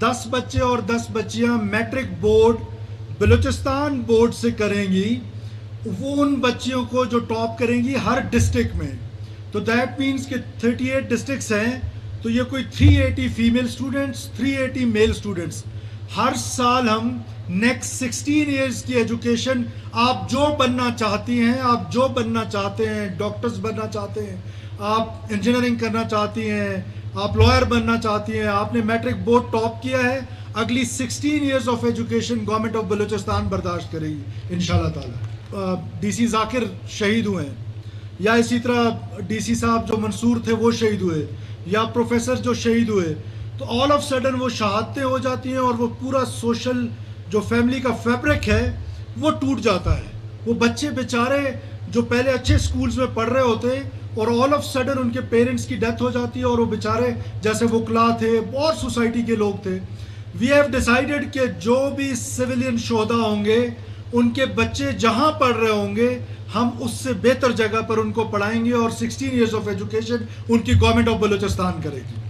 10 बच्चे और 10 बच्चियां मैट्रिक बोर्ड बलूचिस्तान बोर्ड से करेंगी, वो उन बच्चियों को जो टॉप करेंगी हर डिस्ट्रिक्ट में, तो दैट मीन्स कि 38 डिस्ट्रिक्ट्स हैं, तो ये कोई 380 फीमेल स्टूडेंट्स, 380 मेल स्टूडेंट्स। हर साल हम नेक्स्ट 16 इयर्स की एजुकेशन, आप जो बनना चाहती हैं, आप जो बनना चाहते हैं, डॉक्टर्स बनना चाहते हैं, आप इंजीनियरिंग करना चाहती हैं, आप लॉयर बनना चाहती हैं, आपने मैट्रिक बोर्ड टॉप किया है, अगली 16 years of education government of Balochistan बर्दाश्त करेगी इंशाल्लाह ताला। डीसी जाकिर शहीद हुए हैं, या इसी तरह डीसी साहब जो मंसूर थे वो शहीद हुए, या प्रोफेसर जो शहीद हुए, तो ऑल ऑफ सडन वो शहादतें हो जाती हैं और वो पूरा सोशल जो फैमिली का फैब्रिक है वो टूट जाता है। वो बच्चे बेचारे जो पहले अच्छे स्कूल्स में पढ़ रहे होते और ऑल ऑफ सडन उनके पेरेंट्स की डेथ हो जाती है, और वो बेचारे जैसे वकला थे और सोसाइटी के लोग थे। वी हैव डिसाइडेड कि जो भी सिविलियन शोहदा होंगे उनके बच्चे जहाँ पढ़ रहे होंगे हम उससे बेहतर जगह पर उनको पढ़ाएंगे, और 16 इयर्स ऑफ एजुकेशन उनकी गवर्नमेंट ऑफ बलूचिस्तान करेगी।